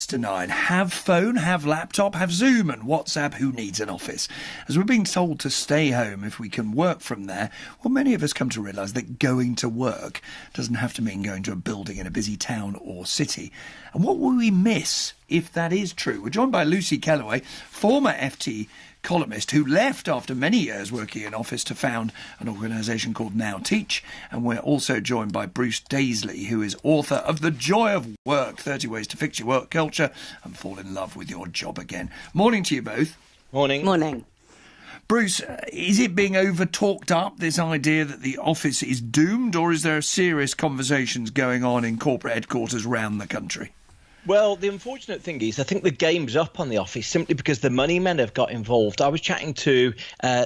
to 9. Have phone, have laptop, have Zoom and WhatsApp. Who needs an office? As we're being told to stay home if we can work from there, well, many of us come to realise that going to work doesn't have to mean going to a building in a busy town or city. And what will we miss if that is true? We're joined by Lucy Kellaway, former FT columnist who left after many years working in office to found an organisation called Now Teach. And we're also joined by Bruce Daisley, who is author of The Joy of Work, 30 Ways to Fix Your Work Culture and Fall in Love with Your Job Again. Morning to you both. Morning. Morning. Bruce, is it being over-talked up, this idea that the office is doomed, or is there serious conversations going on in corporate headquarters around the country? Well, the unfortunate thing is I think the game's up on the office simply because the money men have got involved. I was chatting to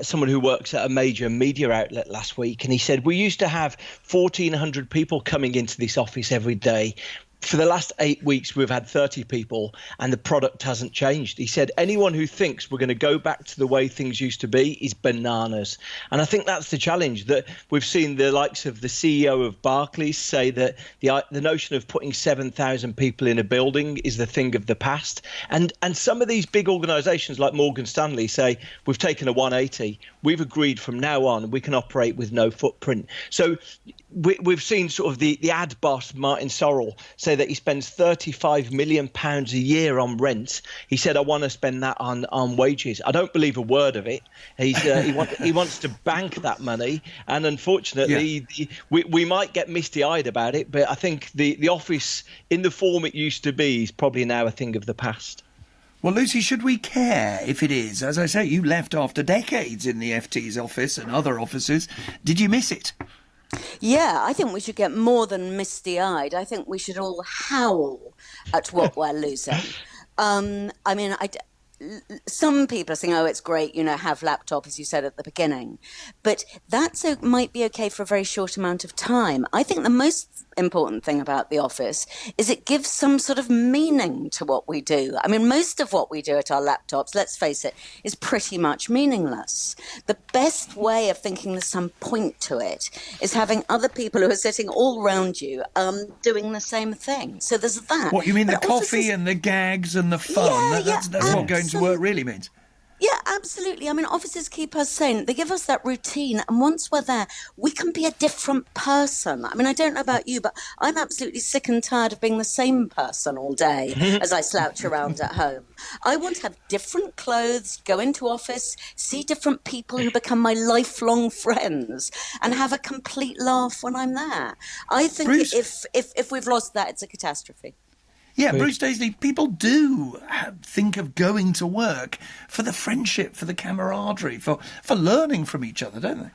someone who works at a major media outlet last week, and he said, we used to have 1,400 people coming into this office every day. For the last 8 weeks, we've had 30 people and the product hasn't changed. He said anyone who thinks we're going to go back to the way things used to be is bananas. And I think that's the challenge, that we've seen the likes of the CEO of Barclays say that the notion of putting 7,000 people in a building is the thing of the past. And some of these big organisations like Morgan Stanley say we've taken a 180. We've agreed from now on we can operate with no footprint. So we've seen sort of the ad boss, Martin Sorrell, say that he spends £35 million a year on rent. He said, I want to spend that on wages. I don't believe a word of it. He wants to bank that money. And unfortunately, we might get misty-eyed about it, but I think the office in the form it used to be is probably now a thing of the past. Well, Lucy, should we care if it is? As I say, you left after decades in the FT's office and other offices. Did you miss it? Yeah, I think we should get more than misty-eyed. I think we should all howl at what we're losing. Some people are saying, oh, it's great, have laptop, as you said at the beginning. But that might be okay for a very short amount of time. I think the most important thing about the office is it gives some sort of meaning to what we do. I mean, most of what we do at our laptops, let's face it, is pretty much meaningless. The best way of thinking there's some point to it is having other people who are sitting all around you doing the same thing. So there's that. What, you mean the coffee and the gags and the fun? That's what going to work really means. Yeah, absolutely. I mean, offices keep us sane. They give us that routine. And once we're there, we can be a different person. I mean, I don't know about you, but I'm absolutely sick and tired of being the same person all day as I slouch around at home. I want to have different clothes, go into office, see different people who become my lifelong friends, and have a complete laugh when I'm there. I think Bruce, if we've lost that, it's a catastrophe. Yeah, Bruce Daisley, people do think of going to work for the friendship, for the camaraderie, for learning from each other, don't they?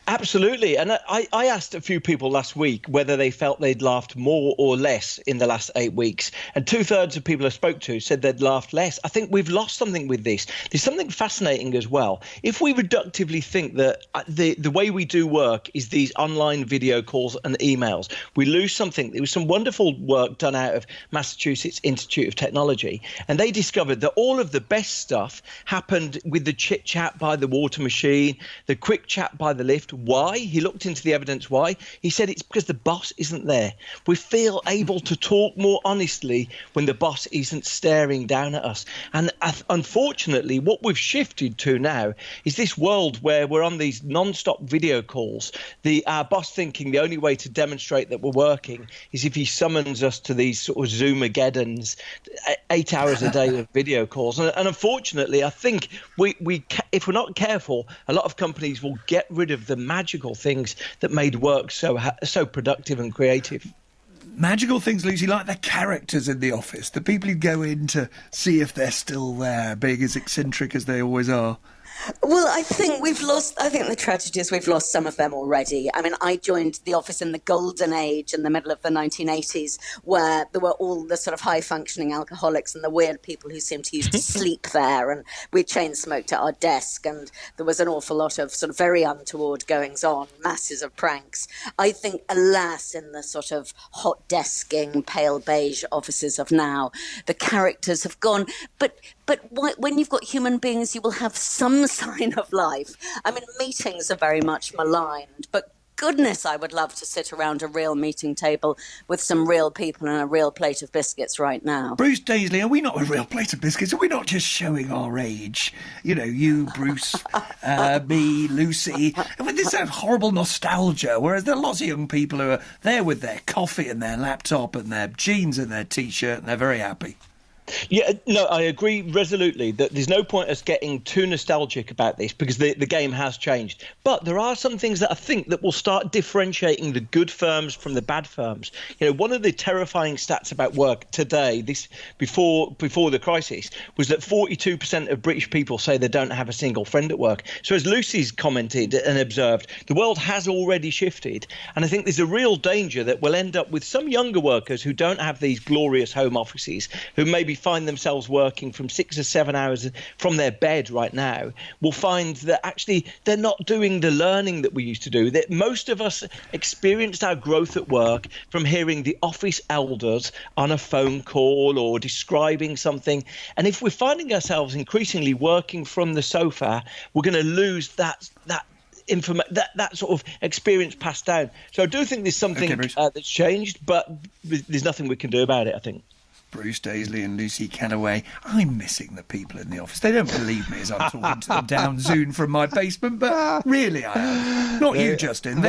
Absolutely. And I asked a few people last week whether they felt they'd laughed more or less in the last 8 weeks. And 2/3 of people I spoke to said they'd laughed less. I think we've lost something with this. There's something fascinating as well. If we reductively think that the way we do work is these online video calls and emails, we lose something. There was some wonderful work done out of Massachusetts Institute of Technology, and they discovered that all of the best stuff happened with the chit-chat by the water machine, the quick chat by the lift. Why? He looked into the evidence why. He said it's because the boss isn't there. We feel able to talk more honestly when the boss isn't staring down at us. And unfortunately, what we've shifted to now is this world where we're on these non-stop video calls. Our boss thinking the only way to demonstrate that we're working is if he summons us to these sort of Zoom-ageddons, 8 hours a day of video calls. And unfortunately, I think if we're not careful, a lot of companies will get rid of the magical things that made work so productive and creative. Magical things, Lucy, like the characters in the office, the people who go in to see if they're still there, being as eccentric as they always are. Well, I think the tragedy is we've lost some of them already. I mean, I joined the office in the golden age in the middle of the 1980s, where there were all the sort of high-functioning alcoholics and the weird people who seemed to used to sleep there, and we chain-smoked at our desk, and there was an awful lot of sort of very untoward goings-on, masses of pranks. I think, alas, in the sort of hot desking, pale beige offices of now, the characters have gone. But when you've got human beings, you will have some sign of life. I mean, meetings are very much maligned, but goodness, I would love to sit around a real meeting table with some real people and a real plate of biscuits right now. Bruce Daisley, are we not a real plate of biscuits? Are we not just showing our age? You know, you, Bruce, me, Lucy. With this horrible nostalgia, whereas there are lots of young people who are there with their coffee and their laptop and their jeans and their T-shirt, and they're very happy. Yeah, no, I agree resolutely that there's no point us getting too nostalgic about this because the game has changed. But there are some things that I think that will start differentiating the good firms from the bad firms. You know, one of the terrifying stats about work today, this before the crisis, was that 42% of British people say they don't have a single friend at work. So as Lucy's commented and observed, the world has already shifted. And I think there's a real danger that we'll end up with some younger workers who don't have these glorious home offices, who maybe find themselves working from 6 or 7 hours from their bed right now, will find that actually they're not doing the learning that we used to do. That most of us experienced our growth at work from hearing the office elders on a phone call or describing something. And if we're finding ourselves increasingly working from the sofa, we're going to lose that sort of experience passed down. So I do think there's something that's changed, but there's nothing we can do about it, I think. Bruce Daisley and Lucy Kellaway. I'm missing the people in the office. They don't believe me as I'm talking to them down Zoom from my basement, but really I am. Not you, Justin.